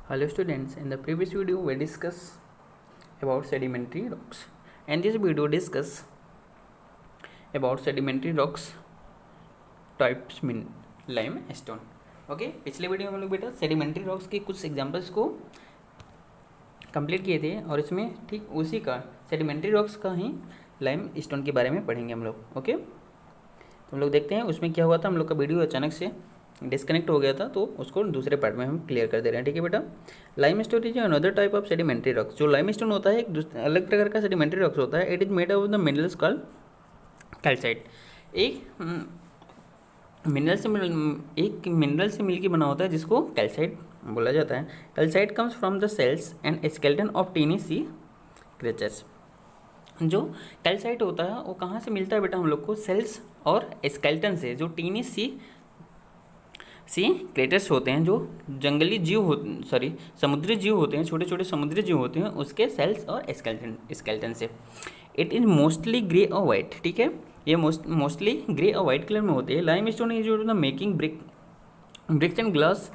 Hello students, in the previous video we discussed about sedimentary rocks and this video discuss about sedimentary rocks types in limestone. Okay पिछले video में हम लोग बेटा sedimentary rocks के कुछ examples को complete किए थे और इसमें ठीक उसी का सेडिमेंट्री रॉक्स का ही लाइमस्टोन के बारे में पढ़ेंगे हम लोग। ओके तो हम लोग देखते हैं उसमें क्या हुआ था। हम लोग का वीडियो अचानक से डिस्कनेक्ट हो गया था तो उसको दूसरे पार्ट में हम क्लियर कर दे रहे हैं। ठीक है बेटा, limestone is another type of sedimentary rocks. जो लाइमस्टोन होता है एक अलग प्रकार का सेडिमेंट्री रॉक्स होता है। It is made of the minerals called calcite. एक मिनरल से मिलकर बना होता है जिसको कैल्साइट बोला जाता है। Calcite comes from the shells and skeleton of tiny sea creatures. जो कैल्साइट होता है वो कहाँ से मिलता है बेटा हम लोग को? सेल्स और स्केलेटन से। जो टीनी सी क्रेटर्स होते हैं, जो जंगली जीव समुद्री जीव होते हैं, छोटे छोटे समुद्री जीव होते हैं, उसके सेल्स और स्केलेटन से। इट इज मोस्टली ग्रे और वाइट। ठीक है, ये मोस्टली ग्रे और वाइट कलर में होते हैं। Limestone is used the making bricks and glass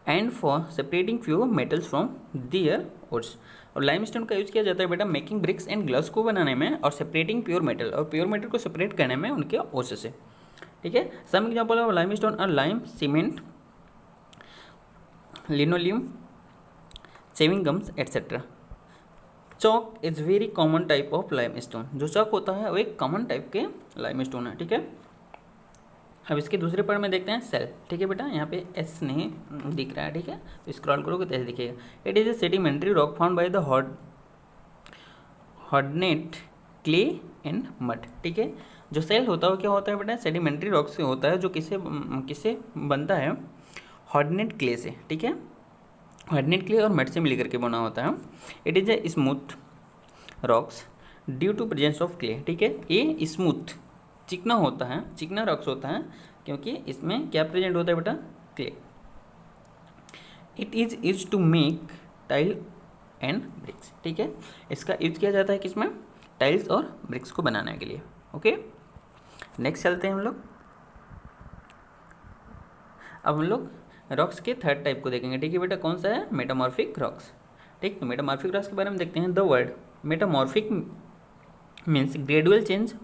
and for separating pure metals from their ores. और लाइमस्टोन का यूज़ किया जाता है बेटा मेकिंग ब्रिक्स एंड ग्लास को बनाने में और सेपरेटिंग प्योर मेटल, और प्योर मेटल को सेपरेट करने में उनके ओर्स से। ठीक है, सम एग्जांपल ऑफ लाइमस्टोन और lime cement, linoleum, shaving gums etcetera. Chalk is very common type of limestone. जो चॉक होता है वो एक कॉमन टाइप के लाइमस्टोन है। ठीक है, अब इसके दूसरे पार्ट में देखते हैं सेल। ठीक है बेटा, यहाँ पे एस नहीं दिख रहा है। ठीक है, तो स्क्रॉल करोगे तो ऐसे दिखेगा। It is a sedimentary rock found by the hardened clay and mud. ठीक है, जो सेल होता है वो क्या होता है बेटा? सेडिमेंट्री रॉक से होता है, जो किससे बनता है? हार्डनेट क्ले से। ठीक है, हार्डनेट क्ले और मड से मिलकर के बना होता है। It is a smooth rocks due to presence of clay. ठीक है, ये स्मूथ चिकना होता है, चिकना रॉक्स होता है क्योंकि इसमें क्या प्रेजेंट होता है बेटा? Clay. It is use to make tile and bricks. ठीक है, इसका यूज किया जाता है किसमें? टाइल्स और ब्रिक्स को बनाने के लिए। ओके, नेक्स्ट चलते हैं हम लोग। अब हम लोग रॉक्स के थर्ड टाइप को देखेंगे। ठीक है बेटा, कौन सा है? Metamorphic rocks. ठीक, तो मेटामॉर्फिक रॉक्स के बारे में देखते हैं। The word metamorphic means gradual change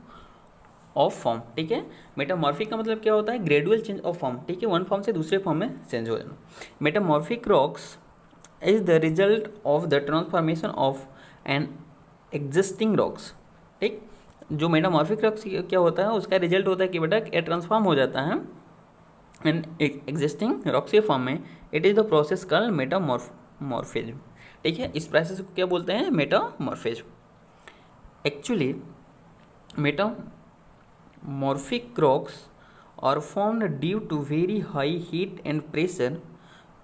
of form. ठीक है, मेटामॉर्फिक का मतलब क्या होता है? Gradual change of form. ठीक है, वन फॉर्म से दूसरे फॉर्म में चेंज हो जाना। Metamorphic rocks is the result of the transformation of an existing rocks. ठीक, जो मेटामॉर्फिक रॉक्स क्या होता है उसका रिजल्ट होता है कि बेटा ट्रांसफॉर्म हो जाता है एन एग्जिस्टिंग रॉक्स के फॉर्म में। It is the process called metamorphism. ठीक है, इस प्रोसेस को क्या बोलते हैं? Metamorphism. Actually metamorphic rocks are formed due to very high heat and pressure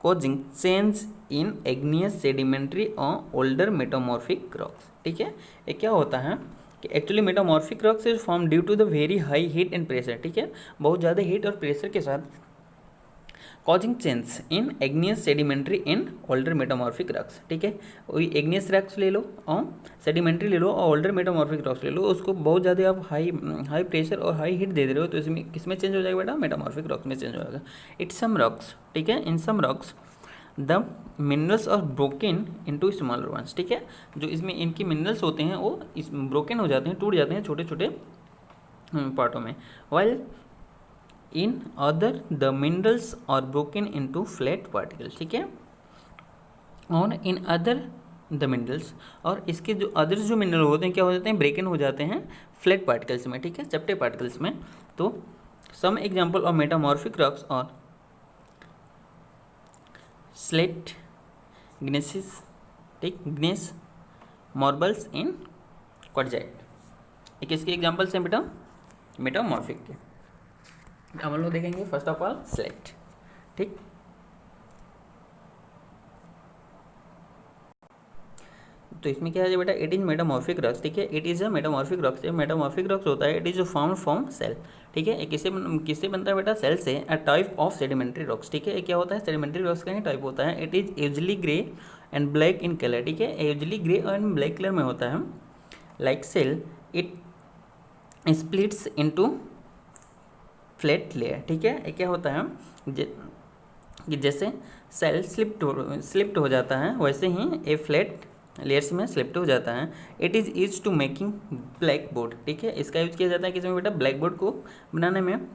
causing change in igneous sedimentary or older metamorphic rocks। ठीक है, ये क्या होता है कि actually metamorphic rocks is form due to the very high heat and pressure. ठीक है, बहुत ज़्यादा हीट और प्रेशर के साथ causing change in igneous sedimentary in older metamorphic rocks. ठीक है, वही एग्नियस रॉक्स ले लो और सेडिमेंट्री ले लो और ओल्डर मेटामॉर्फिक रॉक्स ले लो, उसको बहुत ज़्यादा आप हाई प्रेशर और हाई हीट दे रहे हो तो इसमें किसमें चेंज हो जाएगा बेटा? मेटामॉर्फिक रॉक्स में चेंज हो जाएगा। It's some rocks. ठीक है, in some rocks the minerals are broken into smaller ones. ठीक है, जो इसमें इनकी मिनरल्स होते हैं वो इस ब्रोकन हो जाते हैं, टूट जाते हैं छोटे छोटे पार्टों में। While in other the minerals are broken into flat particles. ठीक है, और इन अदर द मिनरल्स, और इसके जो अदर्स जो मिनरल होते हैं क्या हो जाते हैं? ब्रेकन हो जाते हैं फ्लैट पार्टिकल्स में। ठीक है, चपटे पार्टिकल्स में। तो some example of metamorphic rocks are slate, gneiss, ठीक, ग्नेस, मार्बल्स इन क्वार्टजाइट। ये किसके एग्जांपल्स हैं बेटा? मेटामॉर्फिक के। हम लोग देखेंगे फर्स्ट ऑफ ऑल स्लेट। ठीक, तो इसमें क्या है बेटा? It is metamorphic rocks. ठीक है, it is a metamorphic rocks. Metamorphic rocks होता है it is found from shale. ठीक है, किससे बनता है बेटा? सेल से। A type of sedimentary rocks. ठीक है, ये क्या होता है? सेडिमेंट्री रॉक्स का ही टाइप होता है। It is usually grey and black in colour. ठीक है, usually grey and black colour में होता है। Like shale it splits into flat layer. ठीक है, ये क्या होता है? कि जैसे सेल स्लिप्ट हो जाता है, वैसे ही ए फ्लैट लेयर्स में स्लिप्ट हो जाता है। It is use to making black board, ठीक है। इसका यूज किया जाता है किस में बेटा, ब्लैक बोर्ड को बनाने में।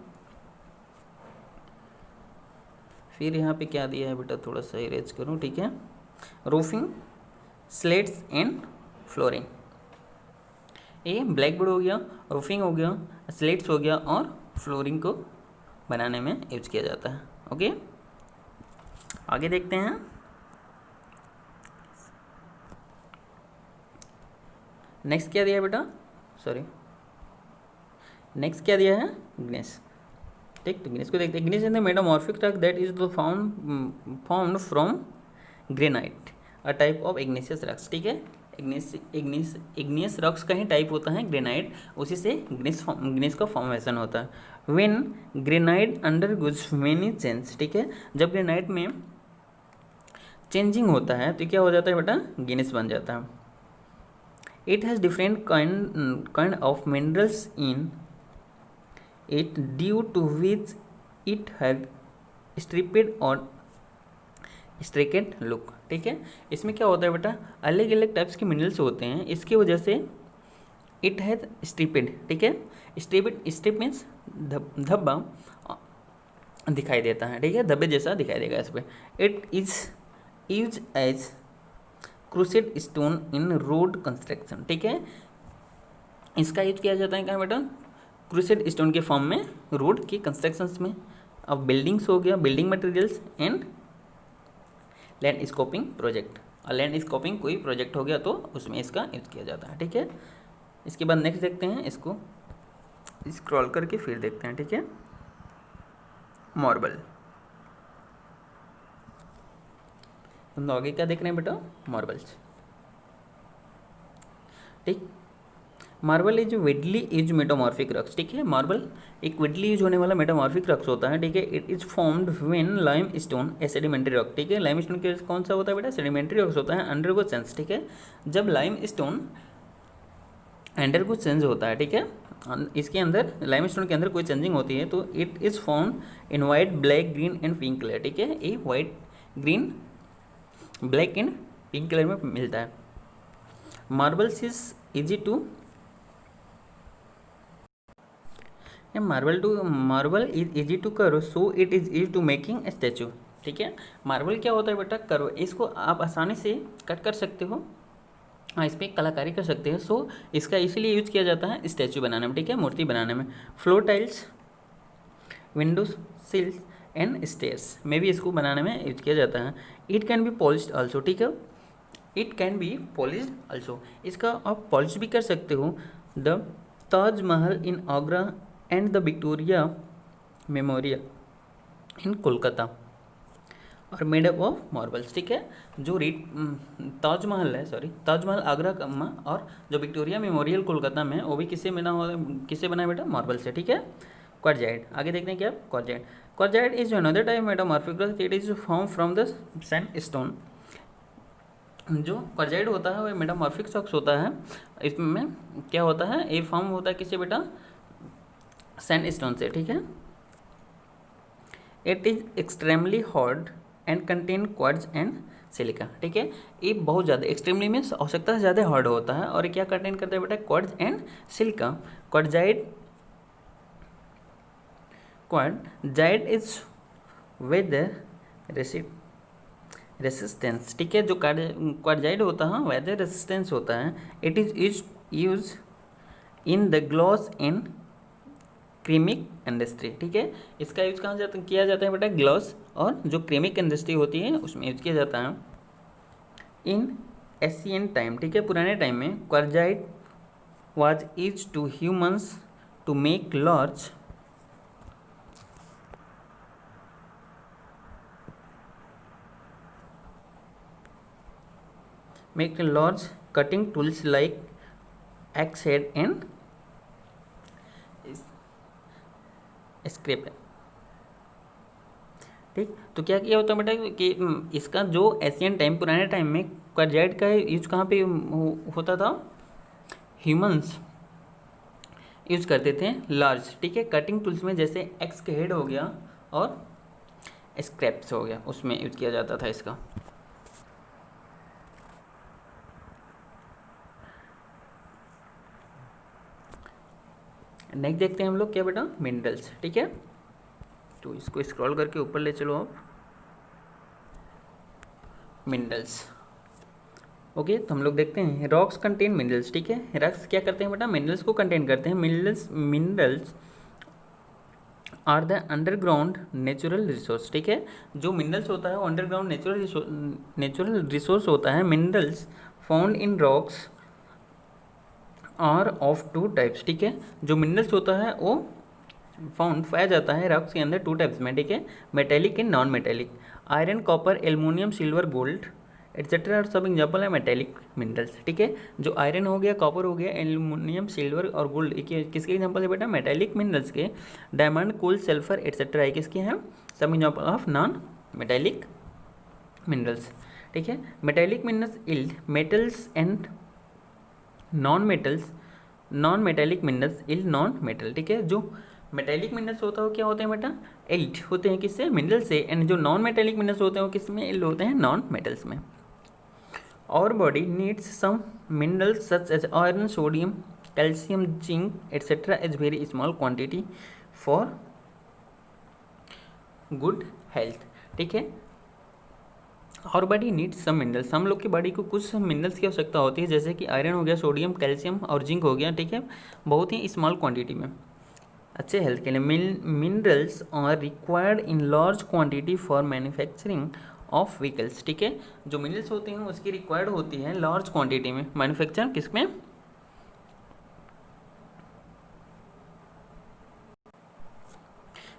फिर यहाँ पे क्या दिया है बेटा, थोड़ा सा इरेज करूँ, ठीक है। Roofing, slates and flooring. ये ब्लैक बोर्ड हो गया, रूफिंग हो गया, स्लेट्स हो गया और फ्लोरिंग को बनाने में यूज किया जाता है। ओके, आगे देखते हैं। नेक्स्ट क्या दिया है बेटा, सॉरी, नेक्स्ट क्या दिया है, ग्नेस। ठीक, तो ग्नेस को देखते हैं। Gneiss is the metamorphic rock that is the found from granite, a type of igneous rocks, ठीक है। इग्नियस रॉक्स का ही टाइप होता है ग्रेनाइट, उसी से ग्नेस का फॉर्मेशन होता है। When granite undergoes many change, ठीक है, जब ग्रेनाइट में चेंजिंग होता है तो क्या हो जाता है बेटा, ग्नेस बन जाता है। It has different kind of minerals in it due to which it had striped और स्ट्रेकेड लुक, ठीक है। इसमें क्या होता है बेटा, अलग अलग टाइप्स के मिनरल्स होते हैं, इसकी वजह से इट हैज़ स्ट्रिपेड, ठीक है। स्ट्रिप मीन्स धब्बा दिखाई देता है, ठीक है, धब्बे जैसा दिखाई देगा इस पर। It is use as crushed stone in road construction, ठीक है। इसका यूज किया जाता है क्या बेटा, क्रूसेड स्टोन के फॉर्म में रोड की कंस्ट्रक्शंस में। अब बिल्डिंग्स हो गया, building materials and landscaping project, और लैंडस्केपिंग कोई प्रोजेक्ट हो गया तो उसमें इसका यूज किया जाता है, ठीक है। इसके बाद नेक्स्ट देखते हैं, इसको स्क्रॉल करके फिर देखते हैं, ठीक है। मार्बल, हम आगे क्या देख रहे हैं बेटा, मार्बल्स, ठीक। Marble is widely use metamorphic rocks, ठीक है। मार्बल एक वेडली यूज होने वाला मेटामॉर्फिक रॉक्स होता है, ठीक है। It is formed when lime stone A sedimentary rock, ठीक है। लाइम स्टोन के कौन सा होता है बेटा, सेडिमेंट्री रॉक्स होता है, अंडरगो चेंज, ठीक है। जब लाइम स्टोन अंडरगो चेंज होता है, ठीक है, इसके अंदर लाइम स्टोन के अंदर कोई चेंजिंग होती है तो it is found in white, black, green and pink colour, ठीक है। ये white, green, black and pink colour में मिलता है। Marbles is easy to marble is easy to carve, so it is easy to making a statue, ठीक है। Marble क्या होता है बेटा, कर्व, इसको आप आसानी से कट कर सकते हो, हाँ, इस पर कलाकारी कर सकते हैं। सो इसका इसीलिए यूज किया जाता है स्टैचू बनाने में, ठीक है, मूर्ति बनाने में। Floor tiles, windows sills and stairs में भी इसको बनाने में यूज किया जाता है। It can be polished also, ठीक है, it can be polished also, इसका आप पॉलिश भी कर सकते हो। The Taj Mahal in Agra and the Victoria Memorial in Kolkata are made up of marbles, ठीक है। जो ताजमहल है, सॉरी, ताजमहल आगरा का में और जो विक्टोरिया मेमोरियल कोलकाता में, वो भी किससे बना हुआ, किससे बना है बेटा, मार्बल से, ठीक है। क्वार्टजाइट, आगे देखते हैं क्या, quartzite. Quartzite is another type metamorphic rock, it is form from the sandstone. जो क्वार्टजाइट होता है वो मेटामॉर्फिक रॉक्स होता है, इसमें क्या होता है, ये फॉर्म होता है किससे बेटा, सैंडस्टोन से, ठीक है। It is extremely hard and contain quartz and silica, ठीक है। ये बहुत ज़्यादा, एक्सट्रीमली मीन्स आवश्यकता से ज़्यादा हार्ड होता है, और ये क्या कंटेन करता है बेटा, quartz and silica. Quartzite is whether resistance, ठीक है। जो क्वार्टजाइट होता है वेदर रेसिस्टेंस होता है। It is use in the glass and ceramic industry, ठीक है। इसका यूज कहाँ किया जाता है बेटा, ग्लॉस और जो क्रीमिक इंडस्ट्री होती है उसमें यूज किया जाता है। इन एशियन टाइम, ठीक है, पुराने टाइम में quartzite was used to humans to make large cutting tools like axe head and scraper, ठीक। तो क्या किया होता है बेटा कि इसका जो एशियन टाइम, पुराने टाइम में क्वार्टजाइट का यूज कहाँ पे होता था, ह्यूमंस यूज करते थे लार्ज, ठीक है, कटिंग टूल्स में, जैसे एक्स के हेड हो गया और स्क्रैप्स हो गया, उसमें यूज किया जाता था इसका। नेक्स्ट देखते हैं हम लोग क्या बेटा, मिनरल्स। ठीक है, तो इसको स्क्रॉल करके ऊपर ले चलो आप, मिनरल्स। ओके, तो हम लोग देखते हैं रॉक्स कंटेन मिनरल्स। ठीक है, रॉक्स क्या करते हैं बेटा, मिनरल्स को कंटेन करते हैं। Minerals are the underground natural resource. ठीक है, जो मिनरल्स होता है वो अंडरग्राउंड नेचुरल रिसोर्स होता है। Minerals found in rocks are of two types. ठीक है, जो मिनरल्स होता है वो पाया जाता है रॉक्स के अंदर टू टाइप्स में। ठीक है, metallic and non metallic. Iron, copper, aluminium, silver, gold etcetera सब एग्जाम्पल है मेटेलिक मिनरल्स। ठीक है, जो आयरन हो गया, कॉपर हो गया, एल्युमिनियम, सिल्वर और गोल्ड किसके एग्जाम्पल है बेटा, मेटेलिक मिनरल्स के। डायमंड, कोल, सल्फर एटसेट्रा ये किसके हैं, सब example of non metallic minerals. ठीक है, metallic minerals yield metals and non metals, non metallic minerals yield non metal. ठीक है, जो मेटेलिक मिनरल्स होता है वो क्या होते हैं बेटा, इल्ड होते हैं किससे, मिनरल से। एंड जो नॉन मेटेलिक मिनरल्स होते हैं वो किस में इल्ड होते हैं, नॉन मेटल्स में। Our body needs some minerals such as iron, sodium, calcium, zinc, etc. is very small quantity for good health. ठीक है, और बॉडी नीड्स सम मिनरल्स, हम लोग की बॉडी को कुछ मिनरल्स की आवश्यकता होती है, जैसे कि आयरन हो गया, सोडियम, कैल्शियम और जिंक हो गया। ठीक है, बहुत ही स्मॉल क्वांटिटी में, अच्छे हेल्थ के लिए। Minerals are required in large quantity for manufacturing of vehicles. ठीक है, जो मिनरल्स होते हैं उसकी रिक्वायर्ड होती है लार्ज क्वांटिटी में, मैन्युफैक्चर किसमें,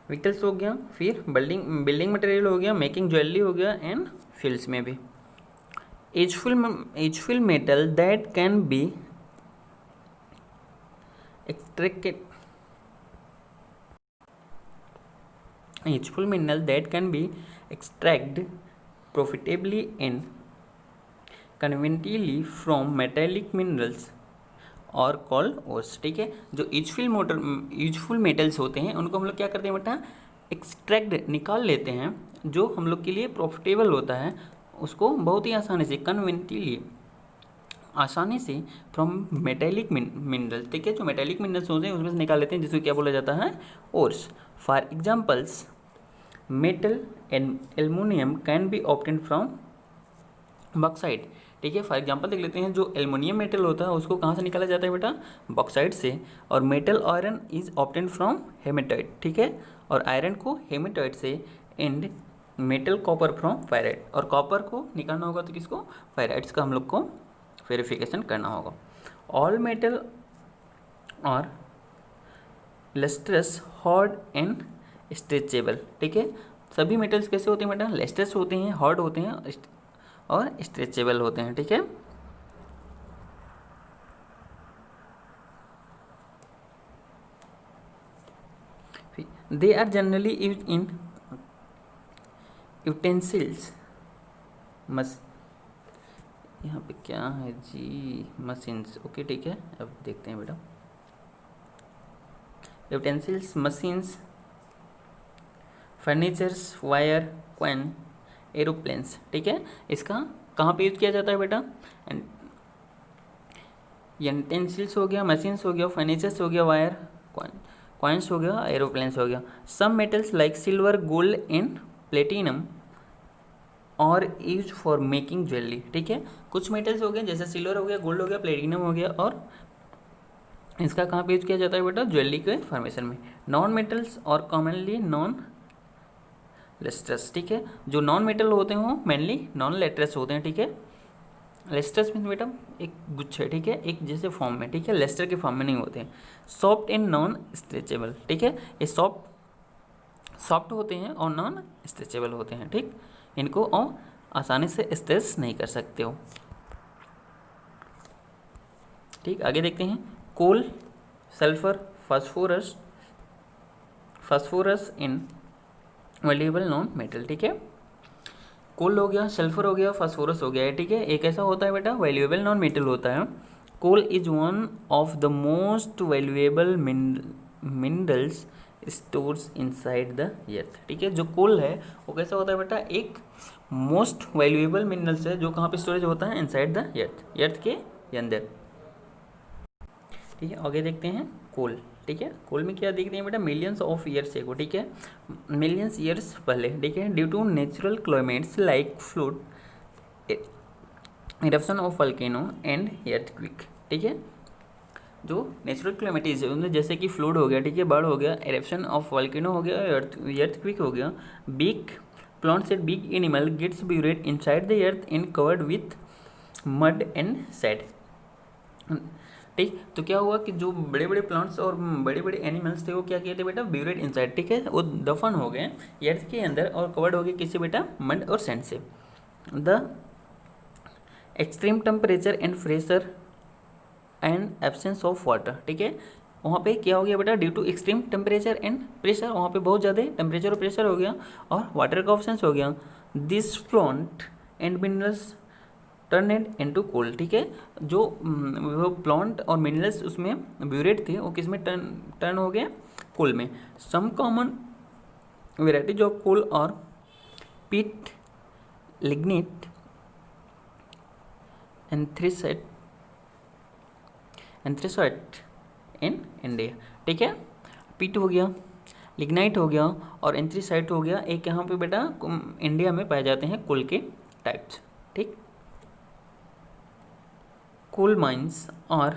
व्हीकल्स हो गया, फिर बिल्डिंग मटेरियल हो गया, मेकिंग ज्वेलरी हो गया, एंड फील्ड्स में भी। Useful metal that can be extracted, useful mineral that can be extracted profitably and conveniently from metallic minerals और called ores। ठीक है, जो यूजफुल मेटल्स होते हैं उनको हम लोग क्या करते हैं बेटा, एक्सट्रैक्ट निकाल लेते हैं, जो हम लोग के लिए प्रॉफिटेबल होता है उसको बहुत ही आसानी से, कन्वीनियंटली आसानी से, फ्रॉम मेटेलिक मिनरल। ठीक है, जो मेटेलिक मिनरल्स होते हैं उसमें से निकाल लेते हैं, जिसको क्या बोला जाता है, ores. For examples metal and aluminium can be obtained from bauxite. ठीक है, फॉर एग्जांपल देख लेते हैं, जो एल्युमिनियम मेटल होता है उसको कहाँ से निकाला जाता है बेटा, बॉक्साइट से। और metal iron is obtained from hematite. ठीक है, और आयरन को हेमेटाइट से, and metal copper from ferrite, और कॉपर को निकालना होगा तो किसको, फेराइट्स का हम लोग को वेरिफिकेशन करना होगा। ऑल मेटल और लस्ट्रस, हार्ड एंड स्ट्रेचेबल। ठीक है, सभी मेटल्स कैसे होते हैं बेटा, लस्ट्रस होते हैं, हार्ड होते हैं और स्ट्रेचेबल होते हैं। ठीक है, they are generally use in utensils, यहाँ पे क्या है जी, मशीन्स। ओके ठीक है, अब देखते हैं बेटा, utensils, machines, furnitures, wire, coin, aeroplanes. ठीक है, इसका कहाँ पे यूज किया जाता है बेटा, यूटेंसिल्स हो गया, मशीन्स हो गया, फर्नीचर्स हो गया, वायर, कॉइन्स हो गया, एरोप्लेन्स हो गया। Some metals like silver, gold and platinum are use for making jewellery. ठीक है, कुछ मेटल्स हो गए जैसे सिल्वर हो गया, गोल्ड हो गया, प्लेटिनम हो गया, और इसका कहाँ पे यूज किया जाता है बेटा, ज्वेलरी के फॉर्मेशन में। नॉन मेटल्स और कॉमनली नॉन लेस्ट्रस। ठीक है, जो नॉन मेटल होते हैं वो मेनली नॉन लेस्ट्रस होते हैं। ठीक है, लेस्ट्रस मीन बेटा एक गुच्छ है। ठीक है, एक जैसे फॉर्म में। ठीक है, लेस्टर के फॉर्म में नहीं होते हैं। Soft and non stretchable. ठीक है, ये सॉफ्ट होते हैं और नॉन स्ट्रेचेबल होते हैं। ठीक, इनको और आसानी से स्ट्रेच नहीं कर सकते हो। ठीक, आगे देखते हैं, कोल, सल्फर, फास्फोरस इन वैल्यूएबल नॉन मेटल। ठीक है, कोल हो गया, सल्फर हो गया, फास्फोरस हो गया। ठीक है, एक ऐसा होता है बेटा वैल्यूएबल नॉन मेटल होता है। Coal is one of the most valuable minerals stores inside the earth. ठीक है, जो कोल है वो कैसा होता है बेटा, एक मोस्ट वैल्यूएबल मिनरल्स है जो कहाँ पे स्टोरेज होता है, इनसाइड द एर्थ, एर्थ के अंदर। ठीक है, आगे देखते हैं कोल। ठीक है, कोल में क्या देखते हैं बेटा, मिलियंस ऑफ ईयर्स एगो। ठीक है, मिलियंस ईयर्स पहले। ठीक है, due to natural climates like flood, eruption of volcano and earthquake. ठीक है, जो नेचुरल क्लाइमेटीज है उनमें जैसे कि फ्लूड हो गया, ठीक है, बाढ़ हो गया, एरप्शन ऑफ वल्केनो हो गया, एर्थक्वेक हो गया, big plants and big animal gets buried inside the earth and covered with mud and sand. ठीक, तो क्या हुआ कि जो बड़े बड़े प्लांट्स और बड़े बड़े एनिमल्स थे वो क्या किए थे बेटा, ब्यूरेड इनसाइड। ठीक है, वो दफन हो गए एर्थ के अंदर और कवर्ड हो गए किससे बेटा, मड और सैंड से। The extreme temperature and pressure and absence of water. ठीक है, वहाँ पे क्या हो गया बेटा, due to extreme temperature and pressure, वहाँ पे बहुत ज़्यादा टेम्परेचर और प्रेशर हो गया और वाटर का ऑब्सेंस हो गया। This plant and minerals turn into coal. ठीक है, जो वो प्लांट और मिनरल्स उसमें ब्यूरेट थे वो किस में टर्न हो गए, कोल में। Some common varieties of coal are peat, लिग्निट, anthracite in India. ठीक है, पीट हो गया, लिग्नाइट हो गया और एंथ्रेसाइट हो गया, एक यहाँ पे बेटा इंडिया में पाए जाते हैं कोल के टाइप्स। ठीक, coal mines are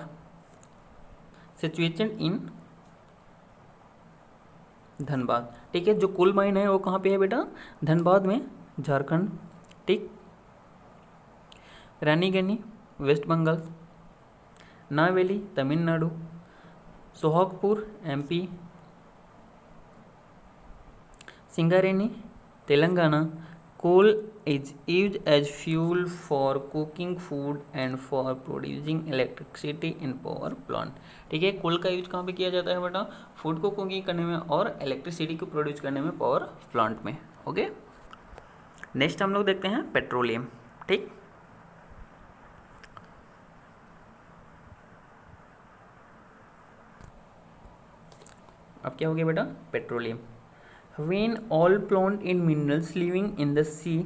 situated in Dhanbad. ठीक है, जो कोल माइन है वो कहाँ पे है बेटा, धनबाद में, झारखंड। ठीक, Raniganj west Bengal, Neyveli Tamil Nadu, Sohagpur MP, Singareni Telangana. Coal is used as fuel for cooking food and for producing electricity in power plant। ठीक है, कोल का यूज कहाँ पे किया जाता है बेटा, फूड को कुकिंग करने में और इलेक्ट्रिसिटी को प्रोड्यूस करने में पावर प्लांट में। ओके, नेक्स्ट हम लोग देखते हैं पेट्रोलियम। ठीक, अब क्या हो गया बेटा, petroleum. When all plant and minerals living in the sea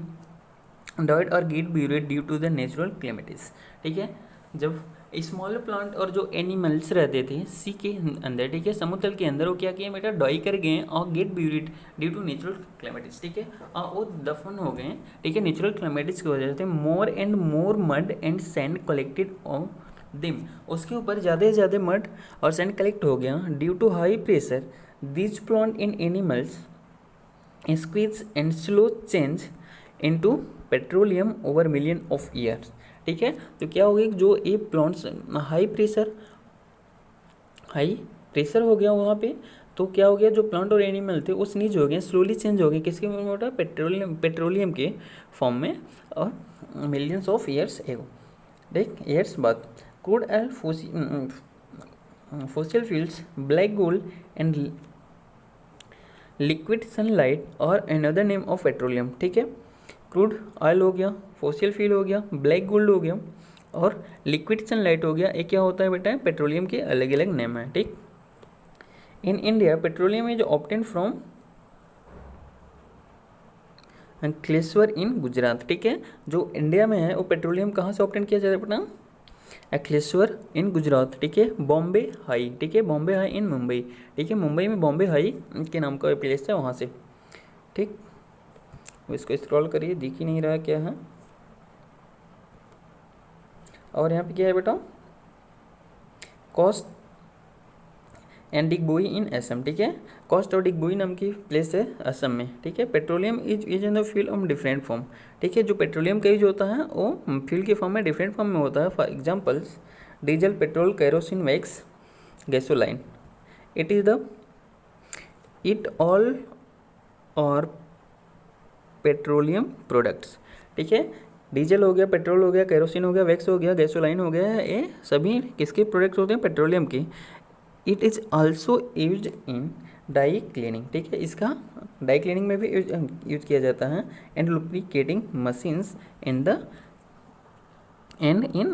died or get buried due to the natural calamities। ठीक है, जब स्मॉल प्लांट और जो एनिमल्स रहते थे सी के अंदर, ठीक है, समुद्र के अंदर, वो क्या किए बेटा, डाई कर गए और get buried due to natural climates. ठीक है, और वो दफन हो गए। ठीक है, नेचुरल क्लाइमेटिस की वजह से more and more mud and sand collected on them, उसके ऊपर ज़्यादा से ज़्यादा मड और सैंड कलेक्ट हो गया। Due to high pressure this plant in animals squeeze and slow change into petroleum over million of years। ठीक है, तो क्या हो गया, जो ये प्लांट्स हाई प्रेशर हो गया वहाँ पे, तो क्या हो गया, जो प्लांट और एनिमल थे वो स्नीज हो गए, स्लोली चेंज हो गए किसके फॉर्म में, पेट्रोलियम के फॉर्म में, और मिलियंस ऑफ ईयर्स एगो। ठीक, ईयर्स बाद crude oil, fossil fuels, black gold and liquid sunlight और अनदर नेम ऑफ पेट्रोलियम। ठीक है, क्रूड ऑयल हो गया, फॉसिल फ्यूल हो गया, ब्लैक गोल्ड हो गया और लिक्विड सनलाइट हो गया, ये क्या होता है बेटा, पेट्रोलियम के अलग अलग नेम है। ठीक, in India petroleum is obtain from Ankleshwar in Gujarat. ठीक है, जो इंडिया में है वो पेट्रोलियम कहाँ से ऑब्टेन किया जाता है बेटा, अंकलेश्वर इन गुजरात। ठीक है, बॉम्बे हाई। ठीक है, बॉम्बे हाई इन मुंबई। ठीक है, मुंबई में बॉम्बे हाई के नाम का प्लेस है वहाँ से। ठीक, इसको स्क्रॉल करिए, दिख ही नहीं रहा क्या है। और यहाँ पे क्या है बेटा, कॉस्ट एंड डिगबोई इन असम। ठीक है, कॉस्ट और डिगबोई नाम की प्लेस है असम में। ठीक है, petroleum is in the fuel of different form. ठीक है, जो पेट्रोलियम का यूज होता है वो फ्यूल के फॉर्म में डिफरेंट फॉर्म में होता है। For examples diesel, petrol, kerosene, wax, gasoline. It all और पेट्रोलियम प्रोडक्ट्स। ठीक है, डीजल हो गया, पेट्रोल हो गया, केरोसिन हो गया, वैक्स हो गया, गैसोलाइन हो गया, ये सभी किसके प्रोडक्ट्स होते हैं, पेट्रोलियम के। It is also use in dry cleaning. ठीक है, इसका डाई क्लीनिंग में भी यूज किया जाता है। And lubricating machines in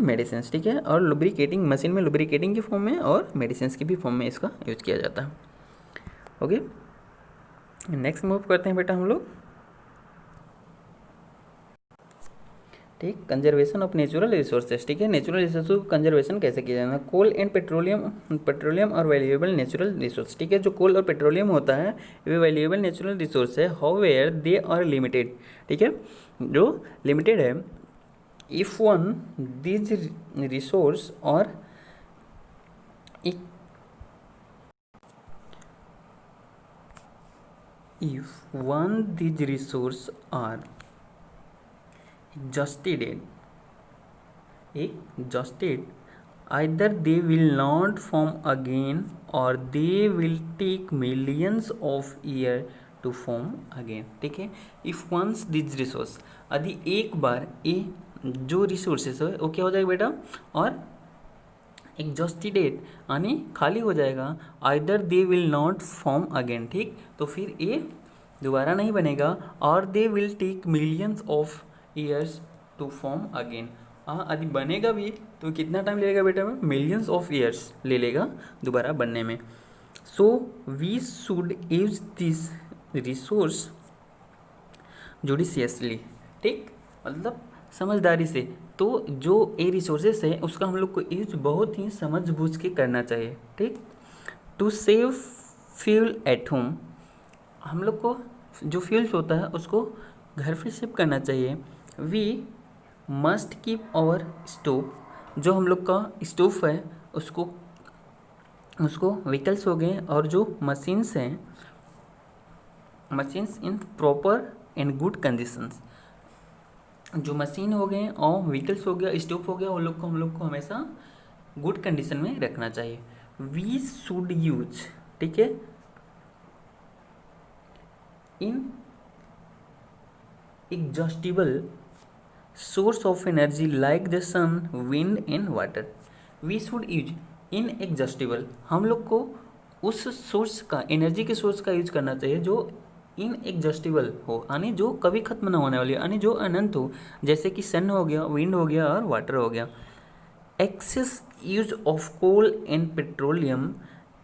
medicine. ठीक है, और लुब्रिकेटिंग मशीन में लुब्रिकेटिंग की फॉर्म में और मेडिसिन की भी फॉर्म में इसका यूज किया जाता है। ओके, नेक्स्ट मूव करते हैं बेटा हम लोग, ठीक, कंजर्वेशन ऑफ नेचुरल रिसोर्सेज। ठीक है, नेचुरल रिसोर्स को कंजर्वेशन कैसे किया जाना। कोल एंड पेट्रोलियम और वैल्यूएबल नेचुरल रिसोर्स। ठीक है, जो कोल और पेट्रोलियम होता है वे वैल्यूएबल नेचुरल रिसोर्स है, हाउएवर दे आर लिमिटेड। ठीक है, जो लिमिटेड है। इफ वन दिस रिसोर्स और if one these resource are exhausted either they will not form again or they will take millions of year to form again। ठीक है, if once these resource, यदि एक बार ये जो resources है वो क्या हो जाएगा बेटा, और एग्जॉस्टेड यानी खाली हो जाएगा, either they will not form again. ठीक, तो फिर ये दोबारा नहीं बनेगा, और they will take millions of years to form again. यदि बनेगा भी तो कितना टाइम लेगा बेटा, में मिलियंस ऑफ ईयर्स ले लेगा दोबारा बनने में। So we should use this resource judiciously. ठीक, मतलब समझदारी से। तो जो ए रिसोर्सेस है उसका हम लोग को यूज बहुत ही समझ बूझ के करना चाहिए। ठीक, to save fuel at home, हम लोग को जो फ्यूल्स होता है उसको घर पे सेव करना चाहिए। We must keep our stove, जो हम लोग का स्टोव है उसको व्हीकल्स हो गए और जो मशीन्स हैं, machines in proper and good conditions. जो मशीन हो गए और व्हीकल्स हो गया, स्टोव हो गया, उन लोग को हम लोग को हमेशा गुड कंडीशन में रखना चाहिए। वी शुड यूज, ठीक है, inexhaustible source of energy like the sun, wind and water. We should use inexhaustible, हम लोग को उस सोर्स का, एनर्जी के सोर्स का यूज करना चाहिए जो इन एग्जॉस्टिबल हो, यानी जो कभी खत्म ना होने वाली, यानी जो अनंत हो, जैसे कि सन हो गया, विंड हो गया और वाटर हो गया। Excess use of coal and petroleum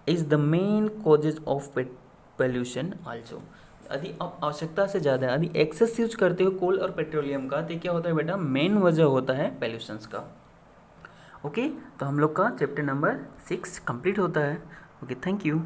is the main causes of pollution also. यदि आप आवश्यकता से ज़्यादा यदि एक्सेस यूज करते हो कोल और पेट्रोलियम का, तो क्या होता है बेटा, मेन वजह होता है पोल्यूशंस का। ओके, तो हम लोग का चैप्टर नंबर 6 कंप्लीट होता है। Okay, thank you.